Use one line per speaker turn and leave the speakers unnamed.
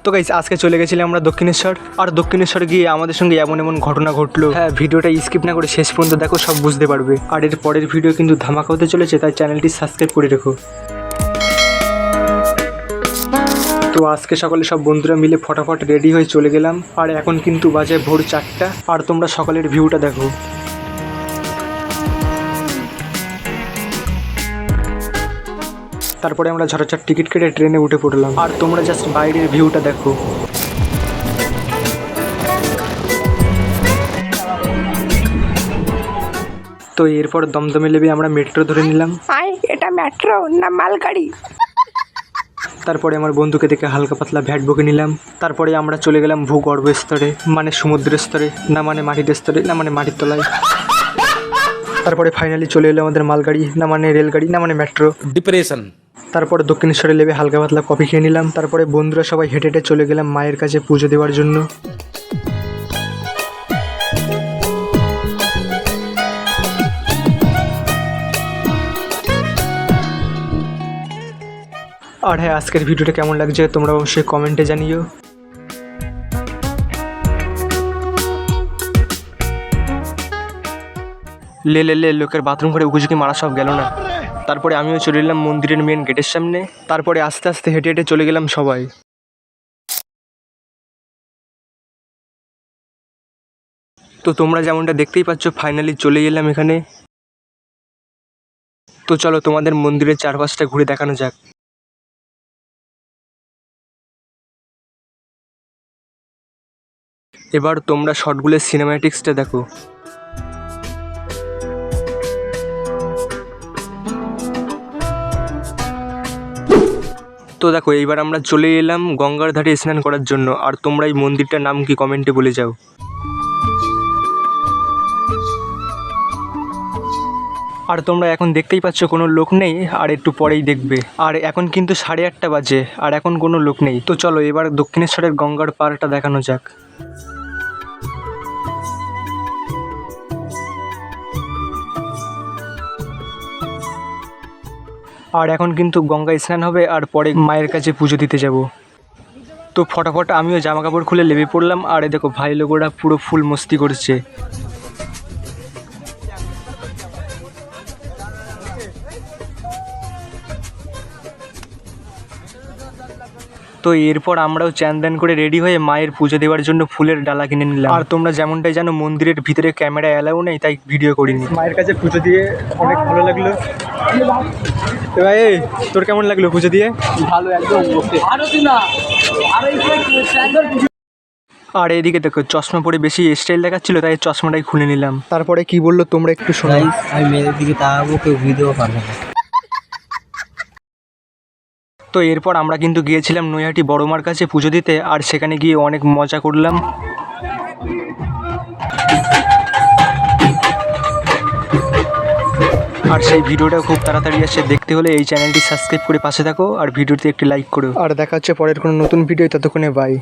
তো গাইস আজকে চলে গেছিলাম আমরা দক্ষিণেশ্বর, আর দক্ষিণেশ্বর গিয়ে আমাদের সঙ্গে এমন এমন ঘটনা ঘটলো। হ্যাঁ, ভিডিওটা স্কিপ না করে শেষ পর্যন্ত দেখো, সব বুঝতে পারবে। আর এর পরের ভিডিও কিন্তু ধামাকা হতে চলেছে, তাই চ্যানেলটি সাবস্ক্রাইব করে রেখো। তো আজকে সকালে সব বন্ধুরা মিলে ফটাফট রেডি হয়ে চলে গেলাম, আর এখন কিন্তু বাজে ভোর 4টা। আর তোমরা সকালের ভিউটা দেখো। তারপরে আমরা ঝড়াঝড় টিকিট কেটে ট্রেনে উঠে পড়লাম, আর তোমরা জাস্ট বাইরের ভিউটা দেখো। তো এরপর দমদমে নেমে আমরা মেট্রো ধরে নিলাম।
এটা মেট্রো না মালগাড়ি?
তারপরে আমার বন্ধুকে দেখে হালকা পাতলা ভ্যাট বকে নিলাম। তারপরে আমরা চলে গেলাম ভূগর্ভ স্তরে, মানে সমুদ্রের স্তরে, না মানে মাটির স্তরে, না মানে মাটির তলায়। তারপরে ফাইনালি চলে এলো আমাদের মালগাড়ি, না মানে রেলগাড়ি, না মানে মেট্রো।
ডিপ্রেশন।
তারপরে দক্ষিণেশ্বরে নেমে হালকা পাতলা কফি খেয়ে নিলাম। তারপরে বন্ধুরা সবাই হেঁটে হেঁটে চলে গেলাম মায়ের কাছে পুজো দেওয়ার জন্য। আর হ্যাঁ, আজকের ভিডিওটা কেমন লাগছে তোমরা অবশ্যই কমেন্টে জানিও। লে লোকের বাথরুম করে উকুঝুকি মারা সব গেল না। তারপরে আমিও চলে এলাম মন্দিরের মেন গেটের সামনে। তারপরে আস্তে আস্তে হেঁটে হেঁটে চলে গেলাম সবাই। তো তোমরা যেমনটা দেখতেই পাচ্ছ, ফাইনালি চলে এলাম এখানে। তো চলো তোমাদের মন্দিরের চারপাশটা ঘুরে দেখানো যাক। এবার তোমরা শর্টগুলোর সিনেম্যাটিক্সটা দেখো। তো দেখো, এইবার আমরা চলে এলাম গঙ্গার ধারে স্নান করার জন্য। আর তোমরা এই মন্দিরটার নাম কি কমেন্টে বলে যাও। আর তোমরা এখন দেখতেই পাচ্ছ কোনো লোক নেই, আর একটু পরেই দেখবে। আর এখন কিন্তু 8:30 বাজে, আর এখন কোনো লোক নেই। তো চলো এবার দক্ষিণেশ্বরের গঙ্গার পাড়টা দেখানো যাক। আর এখন কিন্তু গঙ্গা স্নান হবে, আর পরে মায়ের কাছে পুজো দিতে যাব। তো ফটাফট আমিও জামা কাপড় খুলে লেবে পড়লাম। আর দেখো ভাই লোকেরা পুরো ফুল মস্তি করছে। তো এরপর আমরাও চ্যান ধ্যান করে রেডি হয়ে মায়ের পুজো দেওয়ার জন্য ফুলের ডালা কিনে নিলাম। আর তোমরা যেমনটাই জানো, মন্দিরের ভিতরে ক্যামেরা অ্যালাউ নেই, তাই ভিডিও করিনি। মায়ের কাছে পুজো দিয়ে অনেক ভালো লাগলো। ভাই তোর কেমন লাগলো পুজো দিয়ে?
ভালো, একদম ওকে।
আর এদিকে দেখো, চশমা পরে বেশি স্টাইল দেখাচ্ছিল, তাই চশমাটাই খুলে নিলাম। তারপরে কি বললো তোমরা একটু শোনো।
আমি মেয়েদের দিকে তাকাবো, কেউ ভিডিও পারবে না।
তো এরপর আমরা কিন্তু গিয়েছিলাম নৈহাটি বড় মার কাছে পুজো দিতে, আর সেখানে গিয়ে অনেক মজা করলাম। আর সেই ভিডিওটা খুব তাড়াতাড়ি আসছে, দেখতে হলে এই চ্যানেলটি সাবস্ক্রাইব করে পাশে থাকো, আর ভিডিওতে একটি লাইক করো। আর দেখা হচ্ছে পরের কোনো নতুন ভিডিও, ততক্ষণে বাই।